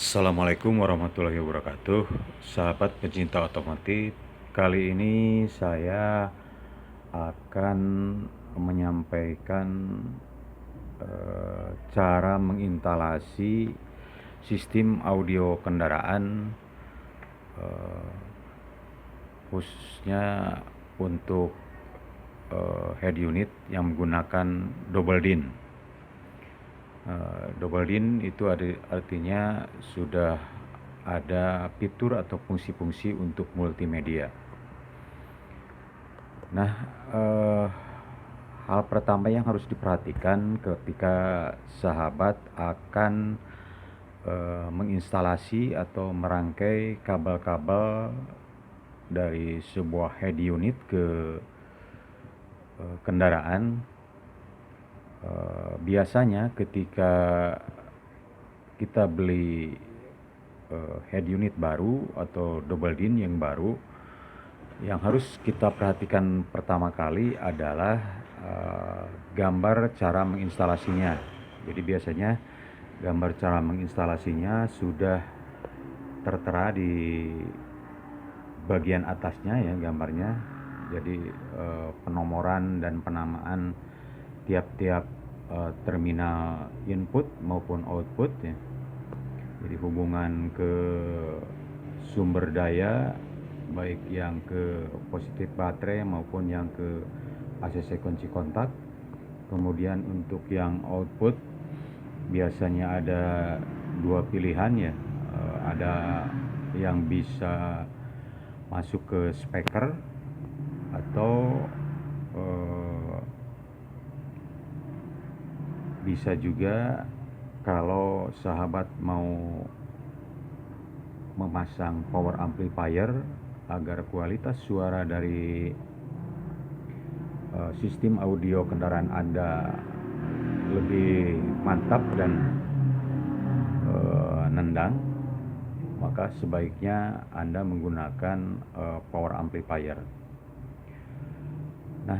Assalamualaikum warahmatullahi wabarakatuh. Sahabat pecinta otomotif, kali ini saya akan menyampaikan cara menginstalasi sistem audio kendaraan, khususnya untuk head unit yang menggunakan double din. Double din itu artinya sudah ada fitur atau fungsi-fungsi untuk multimedia. Nah, hal pertama yang harus diperhatikan ketika sahabat akan menginstalasi atau merangkai kabel-kabel dari sebuah head unit ke kendaraan. Biasanya ketika kita beli head unit baru atau double din yang baru, yang harus kita perhatikan pertama kali adalah gambar cara menginstalasinya. Jadi biasanya gambar cara menginstalasinya sudah tertera di bagian atasnya ya gambarnya. Jadi penomoran dan penamaan tiap-tiap terminal input maupun output ya. Jadi hubungan ke sumber daya baik yang ke positif baterai maupun yang ke ACC kunci kontak. Kemudian untuk yang output biasanya ada dua pilihan ya, ada yang bisa masuk ke speaker atau bisa juga kalau sahabat mau memasang power amplifier agar kualitas suara dari sistem audio kendaraan Anda lebih mantap dan nendang, maka sebaiknya Anda menggunakan power amplifier. Nah,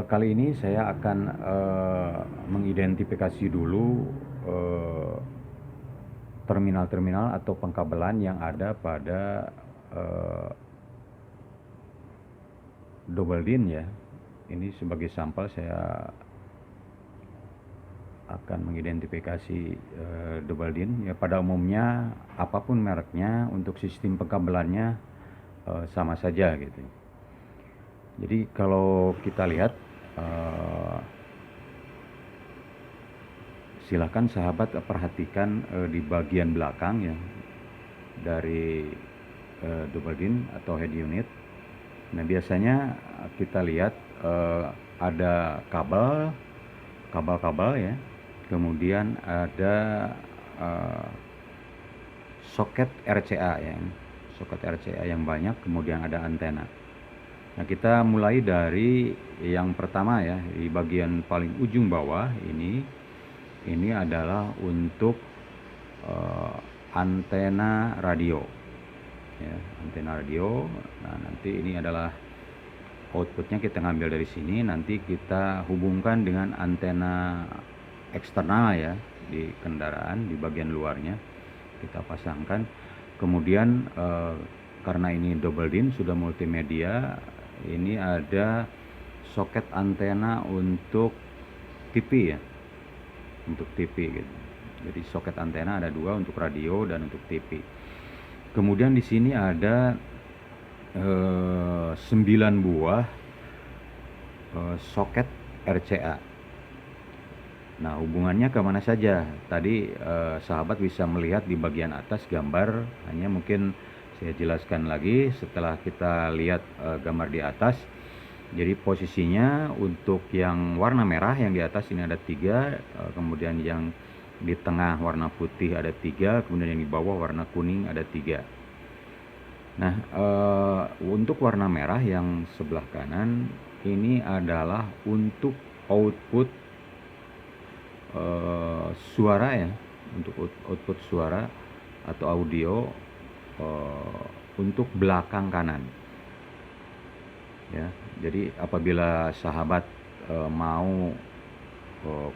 kali ini saya akan mengidentifikasi dulu terminal-terminal atau pengkabelan yang ada pada double din ya. Ini sebagai sampel saya akan mengidentifikasi double din ya. Pada umumnya apapun mereknya, untuk sistem pengkabelannya sama saja gitu. Jadi kalau kita lihat, silakan sahabat perhatikan di bagian belakang ya dari double din atau head unit. Nah biasanya kita lihat ada kabel ya, kemudian ada soket RCA ya, soket RCA yang banyak, kemudian ada antena. Nah kita mulai dari yang pertama ya, di bagian paling ujung bawah ini adalah untuk antena radio ya, antena radio. Nah nanti ini adalah outputnya, kita ngambil dari sini, nanti kita hubungkan dengan antena eksternal ya di kendaraan, di bagian luarnya kita pasangkan. Kemudian karena ini double din sudah multimedia, ini ada soket antena untuk TV ya, untuk TV gitu. Jadi soket antena ada dua, untuk radio dan untuk TV. Kemudian di sini ada 9 buah soket RCA. Nah hubungannya kemana saja? Tadi sahabat bisa melihat di bagian atas gambar, hanya mungkin saya jelaskan lagi setelah kita lihat gambar di atas. Jadi posisinya untuk yang warna merah yang di atas ini ada 3, kemudian yang di tengah warna putih ada 3, kemudian yang di bawah warna kuning ada 3. Nah untuk warna merah yang sebelah kanan ini adalah untuk output suara ya, untuk output suara atau audio untuk belakang kanan ya. Jadi apabila sahabat mau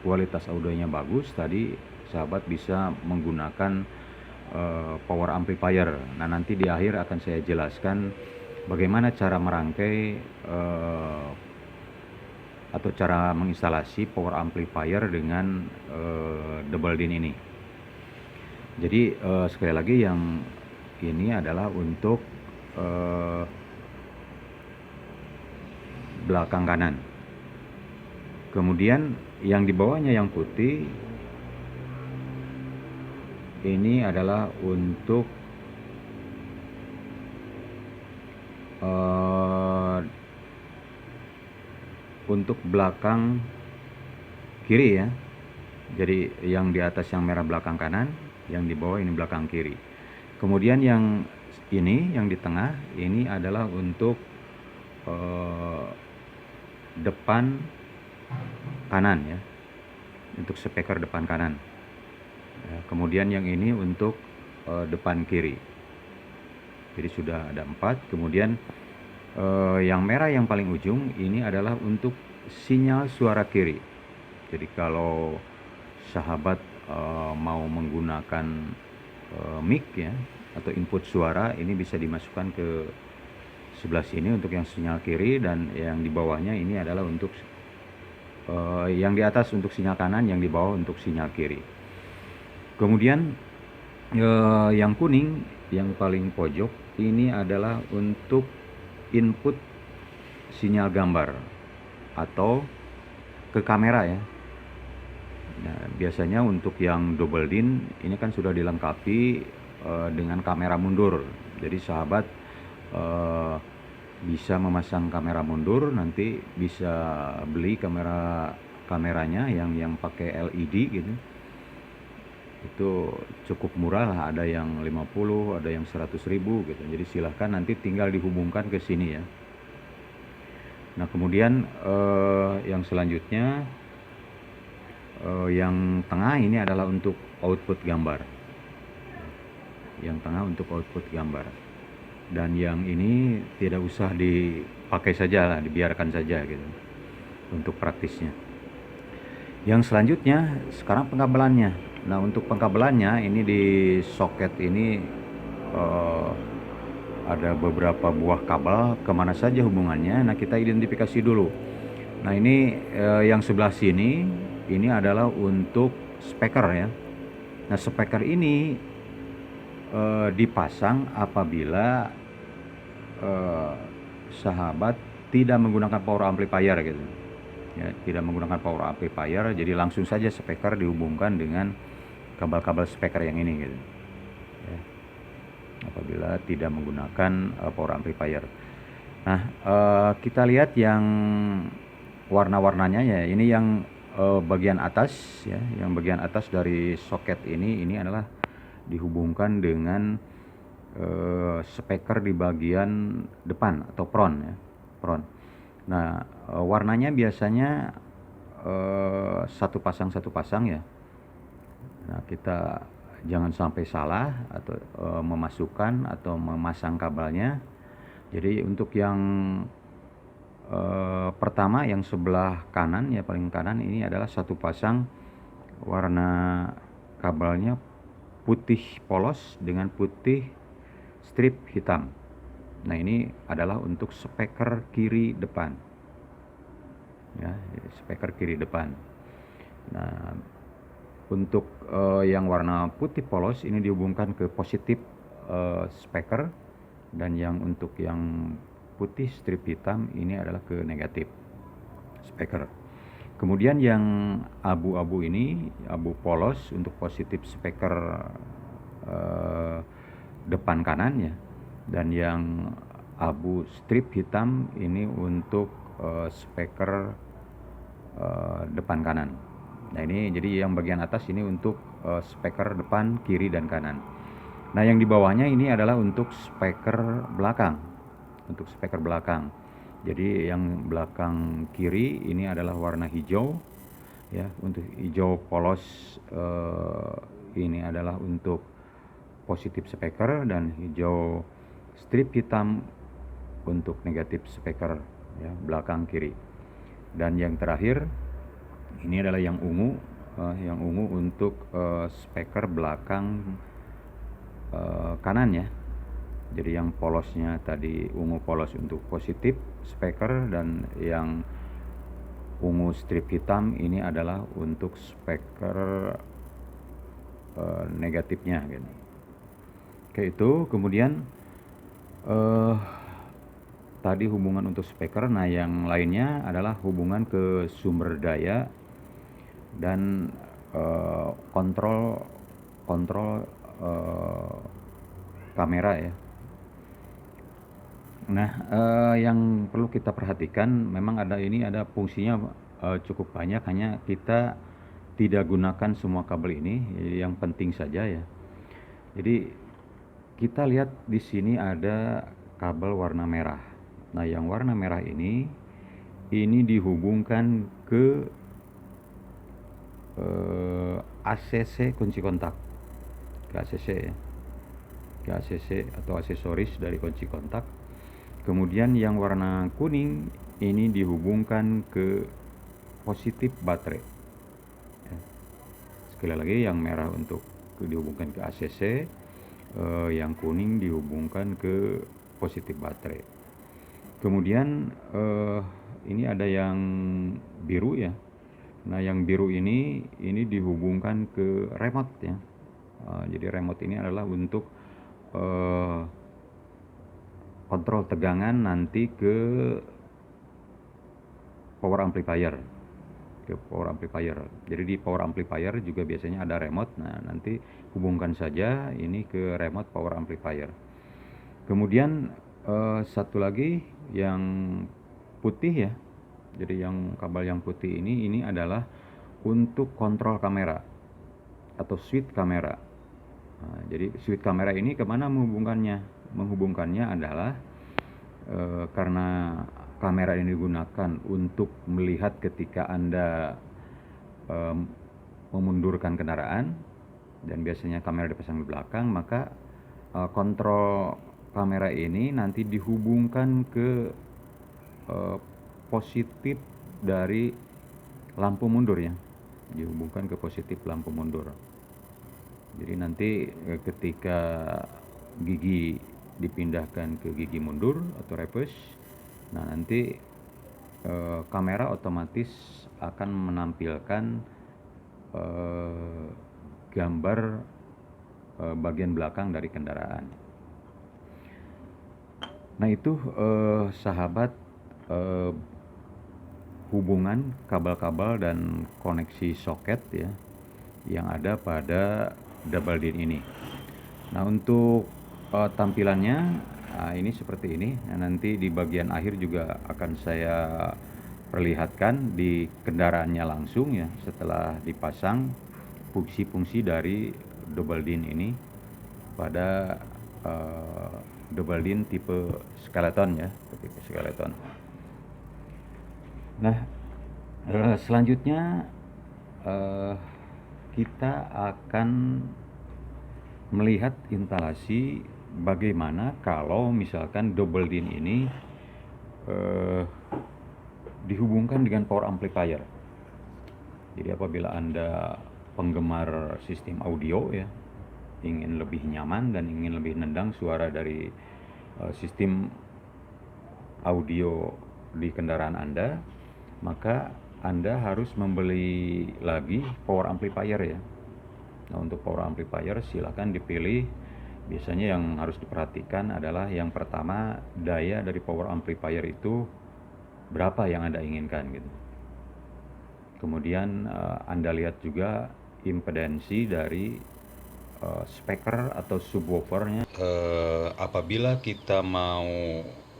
kualitas audionya bagus, tadi sahabat bisa menggunakan power amplifier. Nah, nanti di akhir akan saya jelaskan bagaimana cara merangkai atau cara menginstalasi power amplifier dengan double DIN ini. Jadi sekali lagi, yang ini adalah untuk belakang kanan. Kemudian yang di bawahnya yang putih ini adalah untuk belakang kiri ya. Jadi yang di atas yang merah belakang kanan, yang di bawah ini belakang kiri. Kemudian yang ini, yang di tengah ini adalah untuk depan kanan ya, untuk speaker depan kanan ya. Kemudian yang ini untuk depan kiri. Jadi sudah ada 4. Kemudian yang merah yang paling ujung ini adalah untuk sinyal suara kiri. Jadi kalau sahabat mau menggunakan mic ya, atau input suara, ini bisa dimasukkan ke sebelah sini untuk yang sinyal kiri, dan yang di bawahnya ini adalah untuk yang di atas untuk sinyal kanan, yang di bawah untuk sinyal kiri. Kemudian yang kuning yang paling pojok ini adalah untuk input sinyal gambar atau ke kamera ya. Nah, biasanya untuk yang double DIN ini kan sudah dilengkapi dengan kamera mundur. Jadi sahabat bisa memasang kamera mundur, nanti bisa beli kameranya yang pakai LED gitu. Itu cukup murah lah, ada yang 50, ada yang 100.000 gitu. Jadi silahkan, nanti tinggal dihubungkan ke sini ya. Nah, kemudian yang selanjutnya yang tengah ini adalah untuk output gambar. Yang tengah untuk output gambar. Dan yang ini tidak usah dipakai saja lah, dibiarkan saja gitu untuk praktisnya. Yang selanjutnya sekarang pengabelannya. Nah, untuk pengkabelannya ini di soket ini ada beberapa buah kabel, kemana saja hubungannya. Nah, kita identifikasi dulu. Nah, ini yang sebelah sini ini adalah untuk speaker ya. Nah, speaker ini dipasang apabila sahabat tidak menggunakan power amplifier gitu ya, tidak menggunakan power amplifier, jadi langsung saja speaker dihubungkan dengan kabel-kabel speaker yang ini gitu ya, apabila tidak menggunakan power amplifier. Nah, kita lihat yang warna-warnanya ya. Ini yang bagian atas ya, yang bagian atas dari soket ini adalah dihubungkan dengan speaker di bagian depan atau front ya, front. Nah, warnanya biasanya satu pasang ya. Nah, kita jangan sampai salah atau memasukkan atau memasang kabelnya. Jadi untuk yang pertama, yang sebelah kanan ya, paling kanan, ini adalah satu pasang warna kabelnya putih polos dengan putih strip hitam. Nah, ini adalah untuk speaker kiri depan ya, speaker kiri depan. Nah, untuk yang warna putih polos ini dihubungkan ke positif speaker, dan yang untuk yang putih strip hitam ini adalah ke negatif speaker. Kemudian yang abu-abu ini, abu polos, untuk positif speaker depan kanan ya, dan yang abu strip hitam ini untuk speaker depan kanan. Nah, ini jadi yang bagian atas ini untuk speaker depan, kiri, dan kanan. Nah, yang di bawahnya ini adalah untuk speaker belakang, untuk speaker belakang. Jadi yang belakang kiri ini adalah warna hijau ya, untuk hijau polos ini adalah untuk positif speaker, dan hijau strip hitam untuk negatif speaker ya, belakang kiri. Dan yang terakhir ini adalah yang ungu untuk speaker belakang kanan ya. Jadi yang polosnya tadi ungu polos untuk positif speaker, dan yang ungu strip hitam ini adalah untuk speaker negatifnya gitu. Oke, itu kemudian tadi hubungan untuk speaker. Nah, yang lainnya adalah hubungan ke sumber daya dan kontrol kamera ya. Nah, yang perlu kita perhatikan memang ada fungsinya cukup banyak, hanya kita tidak gunakan semua kabel ini, yang penting saja ya. Jadi kita lihat di sini ada kabel warna merah. Nah, yang warna merah ini dihubungkan ke ACC kunci kontak, ke ACC ya, ke ACC atau aksesoris dari kunci kontak. Kemudian yang warna kuning ini dihubungkan ke positif baterai ya. Sekali lagi, yang merah untuk dihubungkan ke ACC, yang kuning dihubungkan ke positif baterai. Kemudian ini ada yang biru ya. Nah, yang biru ini dihubungkan ke remote ya. Jadi remote ini adalah untuk kontrol tegangan nanti ke power amplifier, Jadi di power amplifier juga biasanya ada remote. Nah, nanti hubungkan saja ini ke remote power amplifier. Kemudian satu lagi yang putih ya. Jadi yang kabel yang putih ini adalah untuk kontrol kamera atau switch kamera. Nah, jadi switch kamera ini kemana menghubungkannya? Menghubungkannya adalah karena kamera ini digunakan untuk melihat ketika Anda memundurkan kendaraan, dan biasanya kamera dipasang di belakang, maka kontrol kamera ini nanti dihubungkan ke positif dari lampu mundur ya, dihubungkan ke positif lampu mundur. Jadi nanti ketika gigi dipindahkan ke gigi mundur atau reverse, nah nanti kamera otomatis akan menampilkan gambar bagian belakang dari kendaraan. Nah, itu sahabat, hubungan kabel-kabel dan koneksi soket ya yang ada pada double DIN ini. Nah, untuk tampilannya ini seperti ini. Nah, nanti di bagian akhir juga akan saya perlihatkan di kendaraannya langsung ya, setelah dipasang fungsi-fungsi dari double DIN ini pada double DIN tipe skeleton ya, tipe skeleton. Nah, selanjutnya kita akan melihat instalasi bagaimana kalau misalkan double DIN ini dihubungkan dengan power amplifier. Jadi apabila Anda penggemar sistem audio ya, ingin lebih nyaman dan ingin lebih nendang suara dari sistem audio di kendaraan Anda, maka Anda harus membeli lagi power amplifier ya. Nah, untuk power amplifier silakan dipilih. Biasanya yang harus diperhatikan adalah yang pertama, daya dari power amplifier itu berapa yang Anda inginkan gitu. Kemudian Anda lihat juga impedansi dari speaker atau subwoofernya. Apabila kita mau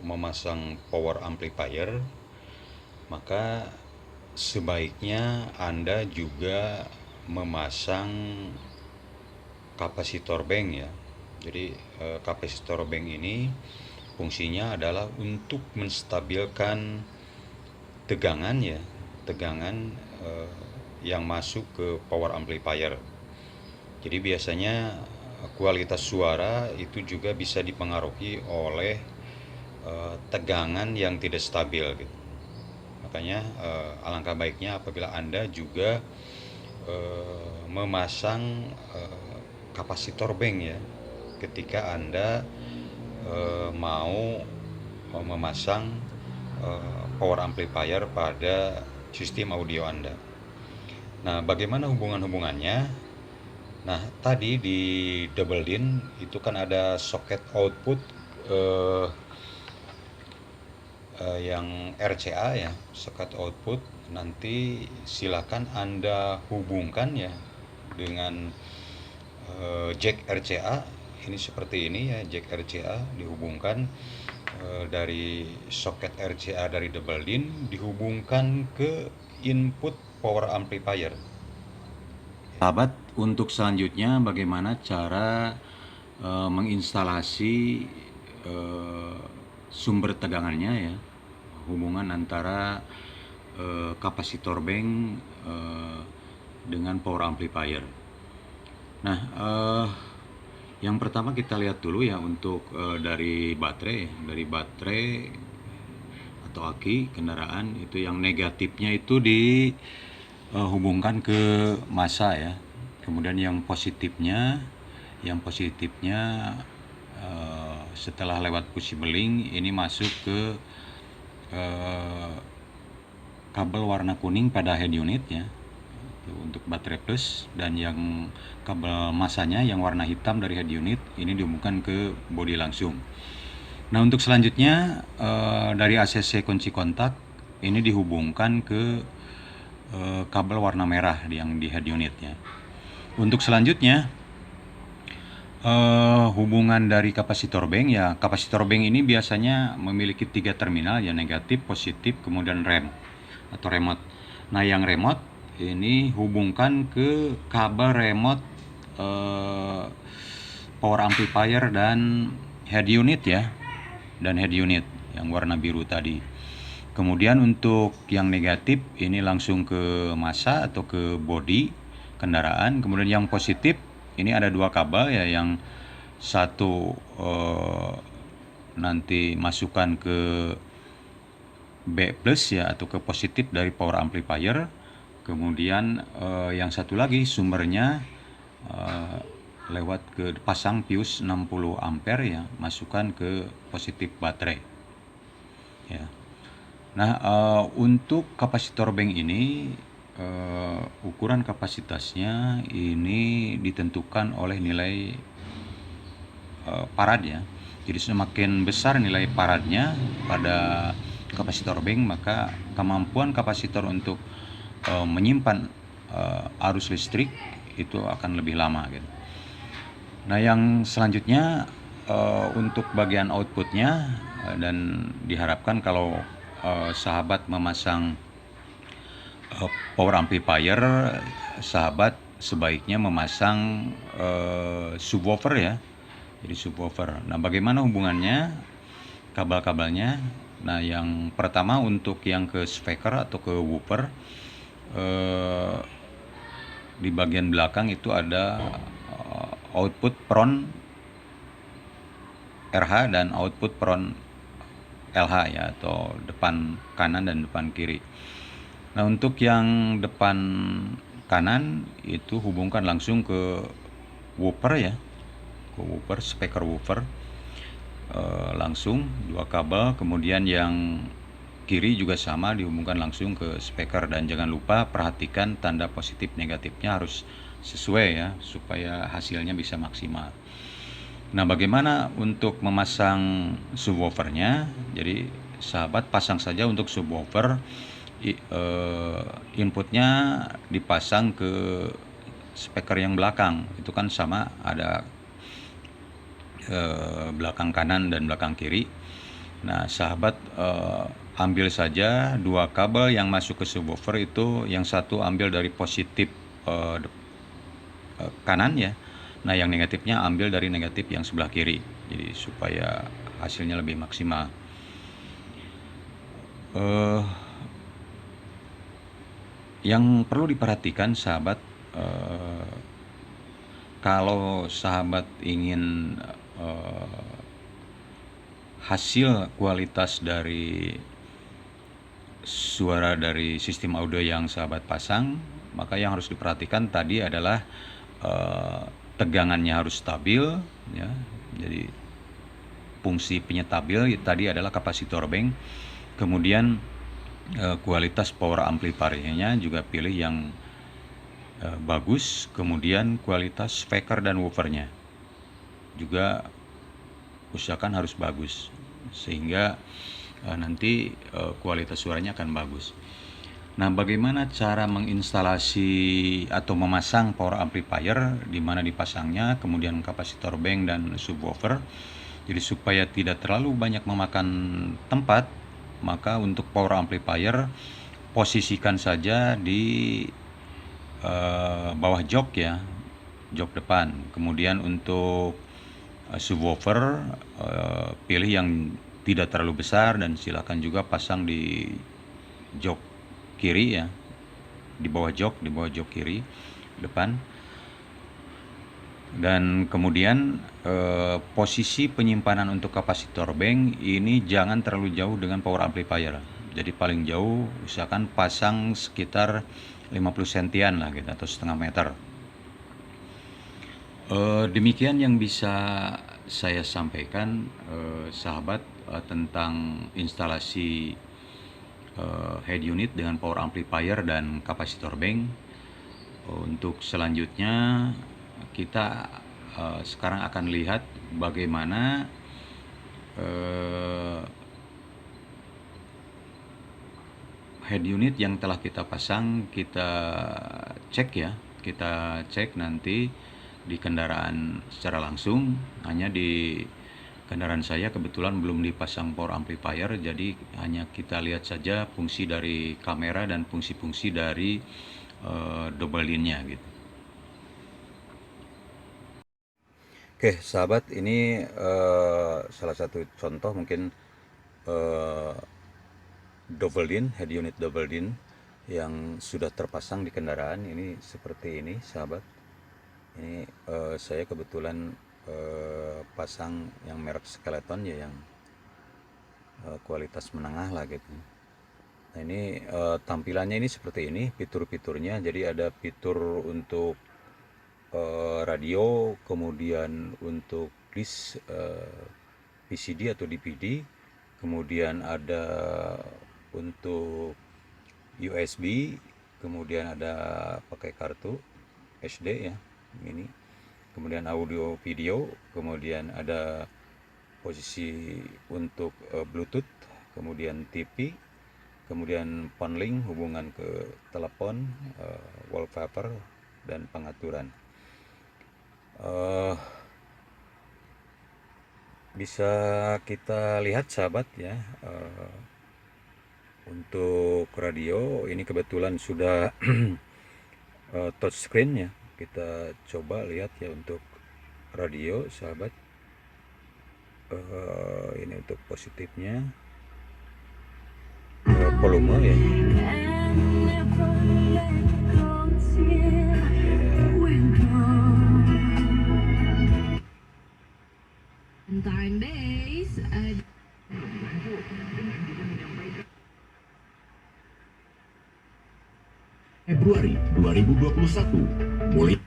memasang power amplifier, maka sebaiknya Anda juga memasang kapasitor bank ya. Jadi kapasitor bank ini fungsinya adalah untuk menstabilkan tegangan ya, tegangan yang masuk ke power amplifier. Jadi biasanya kualitas suara itu juga bisa dipengaruhi oleh tegangan yang tidak stabil gitu. Makanya alangkah baiknya apabila Anda juga memasang kapasitor bank ya. ketika Anda mau memasang power amplifier pada sistem audio Anda. Nah, bagaimana hubungannya? Nah, tadi di double DIN itu kan ada soket output yang RCA ya, soket output. Nanti silakan Anda hubungkan ya dengan jack RCA. Ini seperti ini ya, jack RCA dihubungkan dari soket RCA dari double DIN dihubungkan ke input power amplifier. Sahabat, untuk selanjutnya bagaimana cara menginstalasi sumber tegangannya ya, hubungan antara kapasitor bank dengan power amplifier. Nah, yang pertama kita lihat dulu ya untuk dari baterai atau aki kendaraan itu yang negatifnya itu dihubungkan ke massa ya. Kemudian yang positifnya setelah lewat pusing beling ini masuk ke kabel warna kuning pada head unit ya, untuk baterai plus, dan yang kabel massanya yang warna hitam dari head unit ini dihubungkan ke bodi langsung. Nah, untuk selanjutnya dari ACC kunci kontak ini dihubungkan ke kabel warna merah yang di head unit ya. Untuk selanjutnya hubungan dari kapasitor bank ya, kapasitor bank ini biasanya memiliki 3 terminal ya, negatif, positif, kemudian rem atau remote. Nah, yang remote ini hubungkan ke kabel remote power amplifier dan head unit ya, dan head unit yang warna biru tadi. Kemudian untuk yang negatif ini langsung ke massa atau ke bodi kendaraan. Kemudian yang positif ini ada 2 kabel ya, yang satu nanti masukkan ke B plus ya atau ke positif dari power amplifier. Kemudian yang satu lagi sumbernya lewat ke pasang fuse 60 ampere ya, masukkan ke positif baterai ya. Nah, untuk kapasitor bank ini ukuran kapasitasnya ini ditentukan oleh nilai farad ya. Jadi semakin besar nilai faradnya pada kapasitor bank, maka kemampuan kapasitor untuk menyimpan arus listrik itu akan lebih lama gitu. Nah, yang selanjutnya untuk bagian outputnya, dan diharapkan kalau sahabat memasang power amplifier, sahabat sebaiknya memasang subwoofer ya. Jadi subwoofer. Nah, bagaimana hubungannya kabel-kabelnya? Nah, yang pertama untuk yang ke speaker atau ke woofer, di bagian belakang itu ada output front RH dan output front LH ya, atau depan kanan dan depan kiri. Nah, untuk yang depan kanan itu hubungkan langsung ke woofer ya, ke woofer, speaker woofer langsung 2 kabel. Kemudian yang kiri juga sama, dihubungkan langsung ke speaker, dan jangan lupa perhatikan tanda positif negatifnya harus sesuai ya, supaya hasilnya bisa maksimal. Nah, bagaimana untuk memasang subwoofernya? Jadi sahabat pasang saja untuk subwoofer, inputnya dipasang ke speaker yang belakang, itu kan sama ada belakang kanan dan belakang kiri. Nah, sahabat ambil saja 2 kabel yang masuk ke subwoofer itu, yang satu ambil dari positif kanan ya. Nah, yang negatifnya ambil dari negatif yang sebelah kiri, jadi supaya hasilnya lebih maksimal. Yang perlu diperhatikan sahabat, kalau sahabat ingin hasil kualitas dari suara dari sistem audio yang sahabat pasang, maka yang harus diperhatikan tadi adalah tegangannya harus stabil ya, Jadi fungsi penyetabil tadi adalah kapasitor bank, kemudian kualitas power amplifiernya juga pilih yang bagus, kemudian kualitas speaker dan woofernya juga usahakan harus bagus, sehingga nanti kualitas suaranya akan bagus. Nah, bagaimana cara menginstalasi atau memasang power amplifier, di mana dipasangnya, kemudian kapasitor bank dan subwoofer. Jadi supaya tidak terlalu banyak memakan tempat, maka untuk power amplifier posisikan saja di bawah jok ya, jok depan. Kemudian untuk subwoofer pilih yang tidak terlalu besar dan silakan juga pasang di jok kiri ya, di bawah jok kiri depan. Dan kemudian posisi penyimpanan untuk kapasitor bank ini jangan terlalu jauh dengan power amplifier. Jadi paling jauh usahakan pasang sekitar 50 sentian lah gitu, atau setengah meter. Demikian yang bisa saya sampaikan sahabat tentang instalasi head unit dengan power amplifier dan kapasitor bank. Untuk selanjutnya kita sekarang akan lihat bagaimana head unit yang telah kita pasang, kita cek ya, kita cek nanti di kendaraan secara langsung. Hanya di kendaraan saya kebetulan belum dipasang power amplifier, jadi hanya kita lihat saja fungsi dari kamera dan fungsi-fungsi dari double line-nya gitu. Oke sahabat, ini salah satu contoh mungkin double din, head unit double din yang sudah terpasang di kendaraan. Ini seperti ini sahabat. Ini saya kebetulan pasang yang merek Skeleton ya, yang kualitas menengah lah gitu. Nah ini tampilannya ini seperti ini fitur-fiturnya. Jadi ada fitur untuk radio, kemudian untuk disk VCD atau DVD, kemudian ada untuk USB, kemudian ada pakai kartu SD ya ini, kemudian audio video, kemudian ada posisi untuk Bluetooth, kemudian TV, kemudian phone link hubungan ke telepon, wallpaper dan pengaturan. Bisa kita lihat sahabat ya, untuk radio ini kebetulan sudah touchscreen ya. Kita coba lihat ya untuk radio sahabat. Ini untuk positifnya, volume ya. Februari 2021 mulai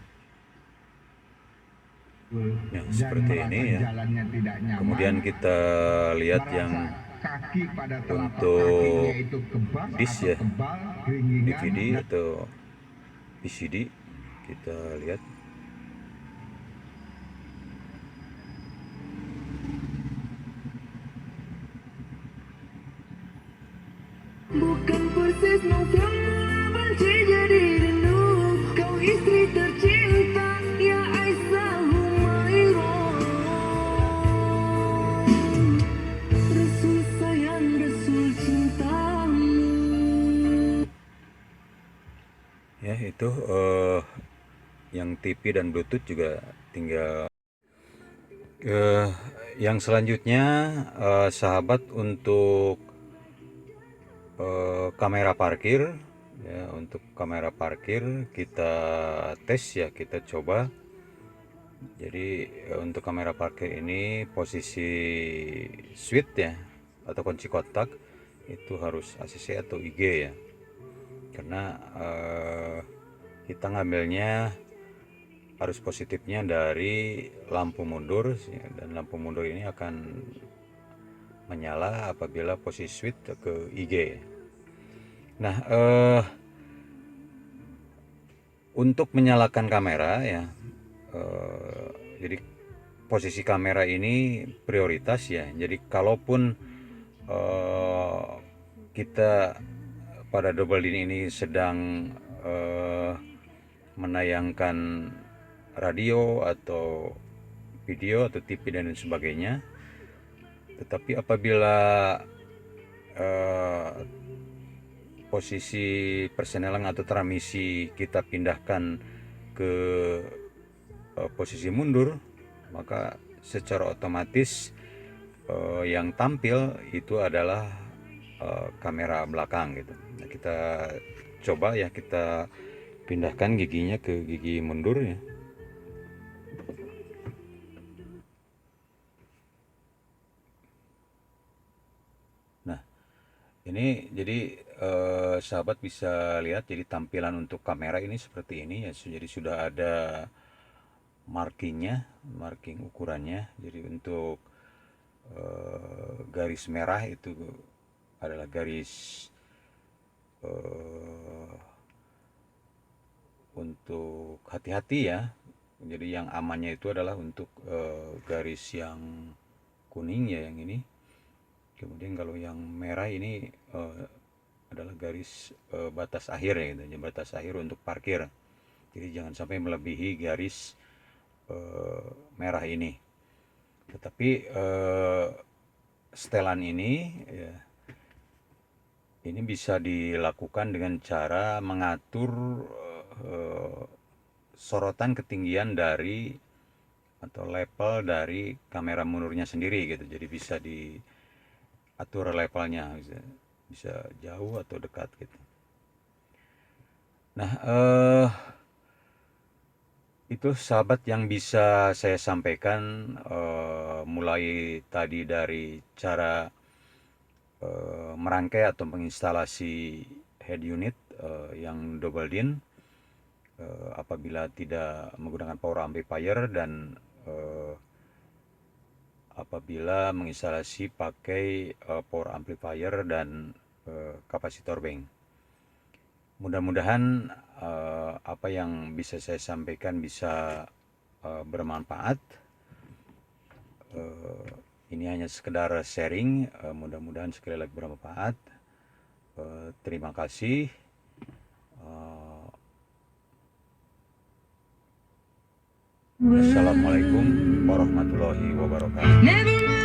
Ya, seperti ini ya. Kemudian kita lihat yang untuk disk ya, DVD atau VCD, kita lihat. Bukan persis novel benci jadi rindu, kau istri tercinta ya Aisyah Humairah. Rasul sayang, Rasul cintamu. Ya itu yang TV dan Bluetooth juga tinggal. Yang selanjutnya sahabat untuk kamera parkir ya. Untuk kamera parkir kita tes ya, kita coba. Jadi untuk kamera parkir ini posisi switch ya atau kunci kotak itu harus ACC atau IG ya, karena kita ngambilnya arus positifnya dari lampu mundur, dan lampu mundur ini akan menyala apabila posisi switch ke IG. Nah, untuk menyalakan kamera ya, jadi posisi kamera ini prioritas ya. Jadi kalaupun kita pada double din ini sedang menayangkan radio atau video atau TV dan lain sebagainya, tetapi apabila posisi persenelang atau transmisi kita pindahkan ke posisi mundur, maka secara otomatis yang tampil itu adalah kamera belakang gitu. Nah, kita coba ya, kita pindahkan giginya ke gigi mundur ya. Nah, ini jadi sahabat bisa lihat, jadi tampilan untuk kamera ini seperti ini ya. Jadi sudah ada marking ukurannya. Jadi untuk garis merah itu adalah garis untuk hati-hati ya. Jadi yang amannya itu adalah untuk garis yang kuning ya, yang ini. Kemudian kalau yang merah ini adalah garis batas akhir ya, gitu. Jadi batas akhir untuk parkir. Jadi jangan sampai melebihi garis merah ini. Tetapi setelan ini ya, ini bisa dilakukan dengan cara mengatur sorotan ketinggian dari atau level dari kamera mundurnya sendiri gitu. Jadi bisa diatur levelnya, bisa jauh atau dekat gitu. Nah, itu sahabat yang bisa saya sampaikan, mulai tadi dari cara merangkai atau menginstalasi head unit yang double din apabila tidak menggunakan power amplifier, dan apabila menginstalasi pakai power amplifier dan kapasitor bank. Mudah-mudahan apa yang bisa saya sampaikan bisa bermanfaat. Ini hanya sekedar sharing, mudah-mudahan sekali lagi bermanfaat. Terima kasih. Assalamualaikum warahmatullahi wabarakatuh. Never mind.